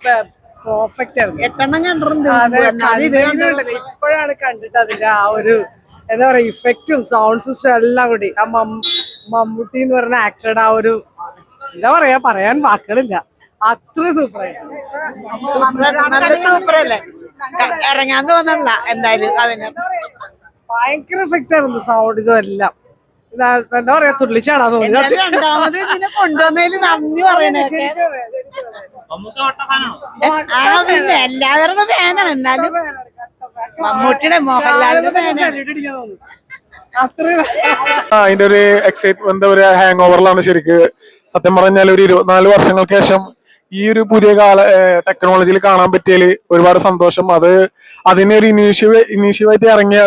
Perfect ആയിരുന്നു. 8 കണ്ടിട്ടുണ്ട്. ഇപ്പോഴാണ് കണ്ടിട്ട് അതിന്റെ ആ ഒരു എന്താ പറയാ ഇഫക്റ്റും സൗണ്ട് സിസ്റ്റം എല്ലാം കൂടി ആ മമ്മൂട്ടി എന്ന് പറഞ്ഞ ആക്ടറുടെ ആ ഒരു എന്താ പറയാ പറയാൻ വാക്കുകളില്ല. അത്ര സൂപ്പറായിരുന്നു. സൂപ്പറല്ലേ, ഇറങ്ങാൻ തോന്നല്ല എന്തായാലും. അതിന് ഭയങ്കര എഫക്റ്റ് ആയിരുന്നു സൗണ്ട് ഇതും എല്ലാം. എന്താ പറയാ തുള്ളിച്ചാടാ തോന്നുന്നത്. കൊണ്ടുവന്നതിന് നന്ദി പറയണേ. എല്ലാവരുടെ ഫാനാണ്, എന്നാലും മമ്മൂട്ടിയുടെ മോഹൻലാലിന്റെ ഫാനാണ്. അതിന്റെ ഒരു എക്സൈറ്റ്മെന്റ് എന്താ പറയാ ഹാങ് ഓവറിലാണ് ശരിക്ക്. സത്യം പറഞ്ഞാൽ ഒരു 24 വർഷങ്ങൾക്ക് ശേഷം ഈ ഒരു പുതിയ ടെക്നോളജിയിൽ കാണാൻ പറ്റിയതിൽ ഒരുപാട് സന്തോഷം. അതിനൊരു ഇനീഷ്യേറ്റീവായിട്ട് ഇറങ്ങിയ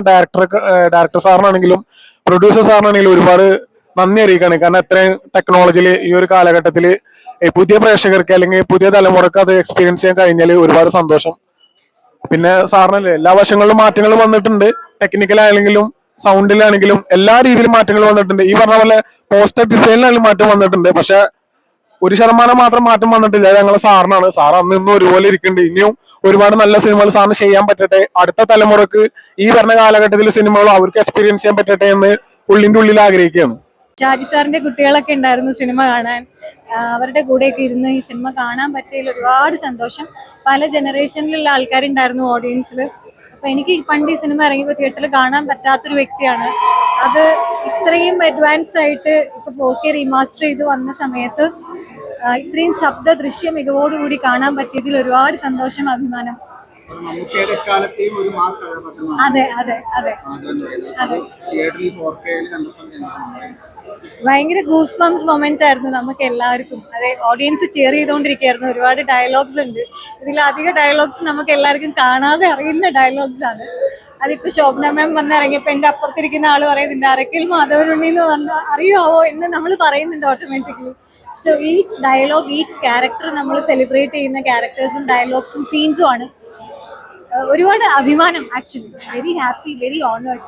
ഡയറക്ടർ സാറിനാണെങ്കിലും പ്രൊഡ്യൂസർ സാറിനാണെങ്കിലും ഒരുപാട് നന്ദി അറിയിക്കുകയാണ്. കാരണം അത്രയും ടെക്നോളജിയിൽ ഈ ഒരു കാലഘട്ടത്തിൽ പുതിയ പ്രേക്ഷകർക്ക് അല്ലെങ്കിൽ പുതിയ തലമുറക്ക് അത് എക്സ്പീരിയൻസ് ചെയ്യാൻ കഴിഞ്ഞാൽ ഒരുപാട് സന്തോഷം. പിന്നെ സാറിനല്ലേ എല്ലാ വശങ്ങളിലും മാറ്റങ്ങൾ വന്നിട്ടുണ്ട്. ടെക്നിക്കലാണെങ്കിലും സൗണ്ടിലാണെങ്കിലും എല്ലാ രീതിയിലും മാറ്റങ്ങൾ വന്നിട്ടുണ്ട്. ഈ പറഞ്ഞ പോലെ പോസ്റ്റർ ഡിസൈനിലാണെങ്കിലും മാറ്റം വന്നിട്ടുണ്ട്. പക്ഷെ 1% മാത്രം മാറ്റം വന്നിട്ടില്ല. അത് ഞങ്ങളെ സാറിനാണ്. സാർ അന്ന് ഇന്നും ഒരുപോലെ ഇരിക്കുന്നുണ്ട്. ഇനിയും ഒരുപാട് നല്ല സിനിമകൾ സാറിന് ചെയ്യാൻ പറ്റട്ടെ. അടുത്ത തലമുറക്ക് ഈ പറഞ്ഞ കാലഘട്ടത്തിൽ സിനിമകൾ അവർക്ക് എക്സ്പീരിയൻസ് ചെയ്യാൻ പറ്റട്ടെ എന്ന് ഉള്ളിന്റെ ഉള്ളിൽ ആഗ്രഹിക്കുകയാണ്. ഷാജി സാറിന്റെ കുട്ടികളൊക്കെ ഉണ്ടായിരുന്നു സിനിമ കാണാൻ. അവരുടെ കൂടെയൊക്കെ ഇരുന്ന് ഈ സിനിമ കാണാൻ പറ്റിയതിൽ ഒരുപാട് സന്തോഷം. പല ജനറേഷനിലുള്ള ആൾക്കാരുണ്ടായിരുന്നു ഓഡിയൻസിൽ. അപ്പൊ എനിക്ക് പണ്ട് ഈ സിനിമ ഇറങ്ങിയപ്പോൾ തിയേറ്ററിൽ കാണാൻ പറ്റാത്തൊരു വ്യക്തിയാണ്. അത് ഇത്രയും അഡ്വാൻസ്ഡ് ആയിട്ട് ഇപ്പൊ 4K റീമാസ്റ്റർ ചെയ്ത് വന്ന സമയത്ത് ഇത്രയും ശബ്ദ ദൃശ്യ മികവോടുകൂടി കാണാൻ പറ്റിയതിൽ ഒരുപാട് സന്തോഷം, അഭിമാനം. അതെ അതെ അതെ അതെ ഭയങ്കര ഗൂസ് ബംസ് മൊമെന്റ് ആയിരുന്നു നമുക്ക് എല്ലാവർക്കും. അതെ, ഓഡിയൻസ് ചെയർ ചെയ്തുകൊണ്ടിരിക്കുകയായിരുന്നു. ഒരുപാട് ഡയലോഗ്സ് ഉണ്ട് ഇതിൽ. അധിക ഡയലോഗ്സ് നമുക്ക് എല്ലാവർക്കും കാണാതെ അറിയുന്ന ഡയലോഗ്സ് ആണ്. അതിപ്പോ ശോഭന മാം വന്നിറങ്ങിയപ്പോ എന്റെ അപ്പുറത്തിരിക്കുന്ന ആള് പറയുന്നുണ്ട് അരക്കിൽ മാധവനുണ്ണി എന്ന് വന്ന് അറിയാവോ എന്ന് നമ്മൾ പറയുന്നുണ്ട് automatically. So each dialogue, each character നമ്മൾ സെലിബ്രേറ്റ് ചെയ്യുന്ന ക്യാരക്ടേഴ്സും ഡയലോഗ്സും സീൻസും ആണ്. ഒരുപാട് അഭിമാനം. Actually very happy, very honoured.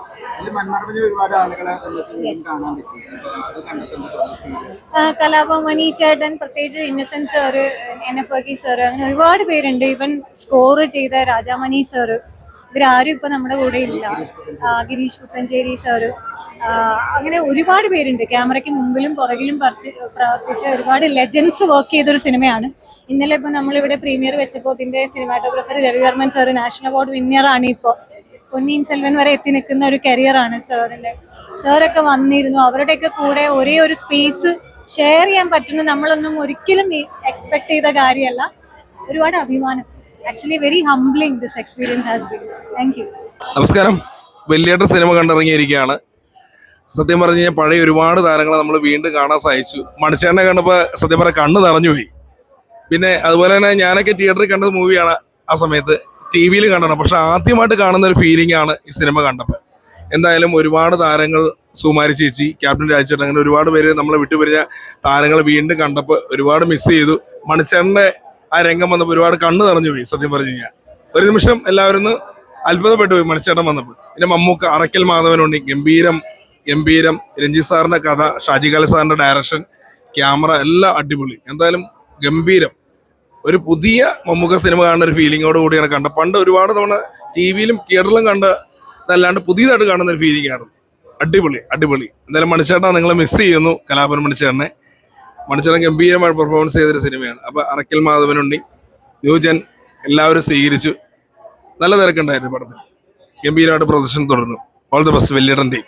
Kalabhavan ചേട്ടൻ, പ്രത്യേകിച്ച് Innocent sir, NF Varghese sir, അങ്ങനെ ഒരുപാട് പേരുണ്ട്. ഈവൻ സ്കോർ ചെയ്ത രാജാമണി സാറ്, ഇവരാരും ഇപ്പൊ നമ്മുടെ കൂടെ ഇല്ല. ഗിരീഷ് പുത്തഞ്ചേരി സാറ്, അങ്ങനെ ഒരുപാട് പേരുണ്ട്. ക്യാമറയ്ക്ക് മുമ്പിലും പുറകിലും പ്രവർത്തിച്ച ഒരുപാട് ലെജൻസ് വർക്ക് ചെയ്തൊരു സിനിമയാണ്. ഇന്നലെ ഇപ്പൊ നമ്മളിവിടെ പ്രീമിയർ വെച്ചപ്പോൾ ഇതിന്റെ cinematographer Ravivarman sir national award വിന്നറാണ്. ഇപ്പോൾ പൊന്നിയിൻ സെൽവൻ വരെ എത്തി നിൽക്കുന്ന ഒരു കരിയറാണ് സാറിന്റെ. സാറൊക്കെ വന്നിരുന്നു. അവരുടെയൊക്കെ കൂടെ ഒരേ ഒരു സ്പേസ് ഷെയർ ചെയ്യാൻ പറ്റുന്ന നമ്മളൊന്നും ഒരിക്കലും എക്സ്പെക്ട് ചെയ്ത കാര്യമല്ല. ഒരുപാട് അഭിമാനം. Actually very humbling this experience has been. Thank you. നമസ്കാരം. വലിയേട്ടൻ സിനിമ കണ്ടിറങ്ങിയിരിക്കുകയാണ്. സത്യം പറഞ്ഞു കഴിഞ്ഞാൽ പഴയ ഒരുപാട് താരങ്ങളെ നമ്മൾ വീണ്ടും കാണാൻ സാധിച്ചു. മണിച്ചേട്ടനെ കണ്ടപ്പോൾ സത്യം പറഞ്ഞാൽ കണ്ണ് നിറഞ്ഞുപോയി. പിന്നെ അതുപോലെ തന്നെ ഞാനൊക്കെ തിയേറ്ററിൽ കണ്ടത് മൂവിയാണ്. ആ സമയത്ത് TV കണ്ടതാണ്. പക്ഷെ ആദ്യമായിട്ട് കാണുന്ന ഒരു ഫീലിംഗ് ആണ് ഈ സിനിമ കണ്ടപ്പോൾ. എന്തായാലും ഒരുപാട് താരങ്ങൾ, സുകുമാരി ചേച്ചി, ക്യാപ്റ്റൻ രാജേട്ടൻ, അങ്ങനെ ഒരുപാട് പേര് നമ്മളെ വിട്ടുപിരിഞ്ഞ താരങ്ങൾ വീണ്ടും കണ്ടപ്പോൾ ഒരുപാട് മിസ് ചെയ്തു. മണിച്ചേട്ടൻ്റെ ആ രംഗം വന്നപ്പോൾ ഒരുപാട് കണ്ണ് നിറഞ്ഞു പോയി. സത്യം പറഞ്ഞു കഴിഞ്ഞാൽ ഒരു നിമിഷം എല്ലാവരും അത്ഭുതപ്പെട്ടു പോയി മണിച്ചേട്ടൻ വന്നപ്പോൾ. പിന്നെ മമ്മൂക്ക, അറക്കൽ മാധവനുണ്ണി, ഗംഭീരം. രഞ്ജിത്ത് സാറിന്റെ കഥ, ഷാജി കല സാറിന്റെ ഡയറക്ഷൻ, ക്യാമറ എല്ലാം അടിപൊളി. എന്തായാലും ഗംഭീരം. ഒരു പുതിയ മമ്മൂക്ക സിനിമ കാണുന്ന ഒരു ഫീലിങ്ങോട് കൂടിയാണ് കണ്ടത്. പണ്ട് ഒരുപാട് തവണ TV തിയേറ്ററിലും കണ്ട അതല്ലാണ്ട് പുതിയതായിട്ട് കാണുന്ന ഒരു ഫീലിംഗ് ആയിരുന്നു. അടിപൊളി. എന്തായാലും മണിച്ചേട്ടൻ നിങ്ങളെ മിസ് ചെയ്യുന്നു. കലാഭവൻ മണിച്ചേട്ടൻ ഗംഭീരമായിട്ട് പെർഫോമൻസ് ചെയ്തൊരു സിനിമയാണ്. അപ്പൊ അറക്കൽ മാധവനുണ്ണി, ന്യൂജൻ എല്ലാവരും സ്വീകരിച്ചു. നല്ല തിരക്കുണ്ടായിരുന്നു പടത്തിൽ. ഗംഭീരമായിട്ട് പ്രദർശനം തുടർന്നു. All the best Valiyettan team.